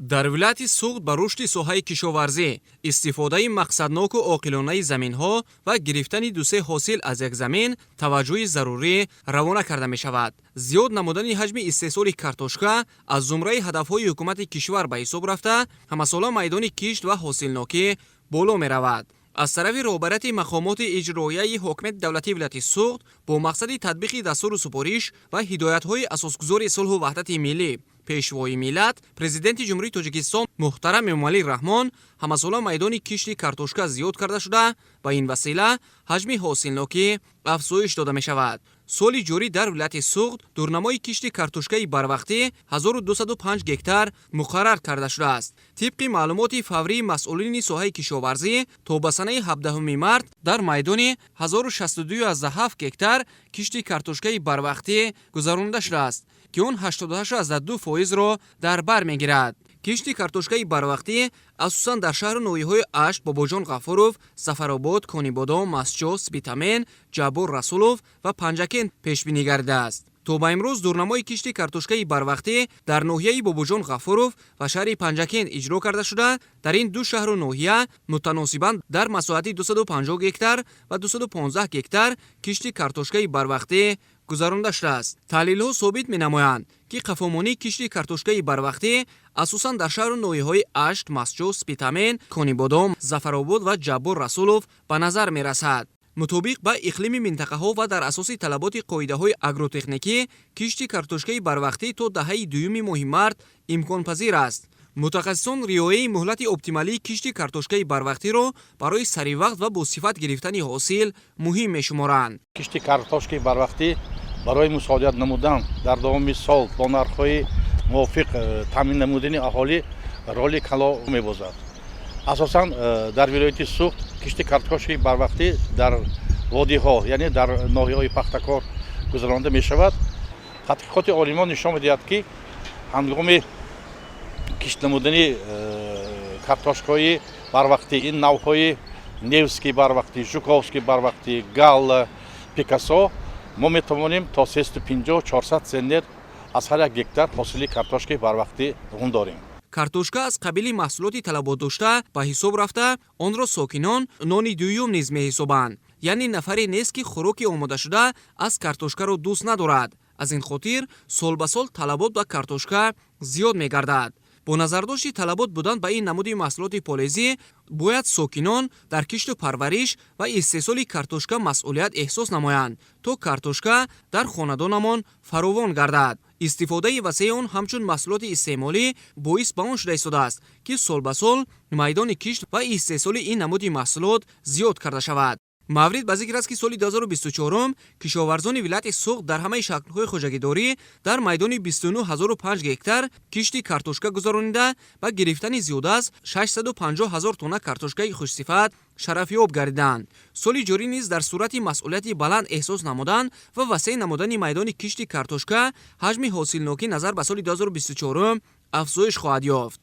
дар вилояти суғд ба рушди соҳаи кишоварзӣ, истифодаи мақсадноку оқилонаи заминҳо ва гирифтани дусе ҳосил аз як замин таваҷҷӯҳи зарурӣ равона карда мешавад. Зиёд намудани ҳаҷми истеҳсоли картошка аз зумраи ҳадафҳои ҳукумати кишвар ба ҳисоб рафта, ҳамасола майдони кишт ва ҳосилнокӣ боло меравад. аз тарафи роҳбарияти мақомоти иҷроияи ҳокимияти давлатии вилояти суғд бо мақсади татбиқи дастуру супориш ва ҳидоятҳои асосгузори сулҳу ваҳдати миллӣ пешвои миллат, президенти ҷумҳурии Тоҷикистон муҳтарам Эмомалӣ Раҳмон ҳамасола майдони кишти картошка зиёд карда шуда, ба ин васила ҳаҷми ҳосилнокӣ афзоиш дода мешавад. соли ҷорӣ дар вилояти суғд дурнамои кишти картошкаи барвақтӣ 1205 гектар муқаррар карда шудааст. тибқи маълумоти фаврии масъулини соҳаи кишоварзӣ, то ба санаи 17 март дар майдони 1062,7 гектар кишти картошкаи барвақтӣ гузаронида шудааст, ки он 88,2% дар бар мегирад. кишти картошкаи барвақтӣ асосан дар шаҳру ноҳияҳои Ашт, Бобоҷон Ғафуров, Сафаробод, Конибодом, Масчо, Спитамен, Ҷаббор Расулов ва Панҷакен пешбинӣ гардидааст. то ба имрӯз дурнамои кишти картошкаи барвақтӣ дар ноҳияи Бобоҷон Ғафуров ва шаҳри Панҷакен иҷро карда шуда, дар ин ду шаҳру ноҳия мутаносибан дар масоҳати 250 гектар ва 215 гектар кишти картошкаи барвақтӣ гузаронида шудааст. таҳлилҳо собит менамоянд, ки қафомонии кишти картошкаи барвақтӣ асосан дар шаҳру ноҳияҳои Ашт, Масчо, Спитамен, Конибодом, Зафаробод ва Ҷаббор Расулов ба назар мерасад. мутобиқ ба иқлими минтақаҳо ва дар асоси талаботи қоидаҳои агротехникӣ, кишти картошкаи барвақтӣ то даҳаи дуюми моҳи март имконпазир аст. мутахассисон риояи муҳлати оптималии кишти картошкаи барвақтиро барои саривақт ва босифат гирифтани ҳосил муҳим мешуморанд. кишти картошкаи барвақтӣ барои мусоидат намудан дар давоми сол бо нархҳои мувофиқ таъмин намудани аҳолӣ роли кало мебозад. асосан дар вилояти суғд кишти картошкаи барвақтӣ дар водиҳо, яъне дар ноҳияҳои пахтакор гузаронида мешавад. тадқиқоти олимон нишон медиҳад, ки ҳангоми кишт намудани картошкаи барвақтӣ, ин навъҳои невский барвақтӣ, жуковский барвақтӣ, галла, пикасо, мо метавонем то 350-400 центнер аз ҳар як гектар ҳосили картошкаи барвақтӣ ғундорем. картошка аз қабили маҳсулоти талаботдошта ба ҳисоб рафта, онро сокинон нони дуюм низ меҳисобанд. яъне нафаре нест, ки хӯроки омодашуда аз картошкаро дӯст надорад. аз ин хотир сол ба сол талабот ба картошка зиёд мегардад. бо назардошти талабот будан ба ин намуди маҳсулоти полезӣ, бояд сокинон дар кишту парвариш ва истеҳсоли картошка масъулият эҳсос намоянд, то картошка дар хонадонамон фаровон гардад. истифодаи васеъи он ҳамчун маҳсулоти истеъмолӣ боис ба он шуда истодааст, ки сол ба сол майдони кишт ва истеҳсоли ин намуди маҳсулот зиёд карда шавад. маврид ба зикр аст, ки соли 2024 кишоварзони вилояти суғд дар ҳамаи шаклҳои хоҷагидорӣ дар майдони 29005 гектар кишти картошка гузаронида, ба гирифтани зиёда аз 650,000 тонна картошкаи хушсифат шарафёб гардиданд. соли ҷорӣ низ дар сурати масъулияти баланд эҳсос намудан ва васеъ намудани майдони кишти картошка, ҳаҷми ҳосилнокӣ назар ба соли 2024 афзоиш хоҳад ёфт.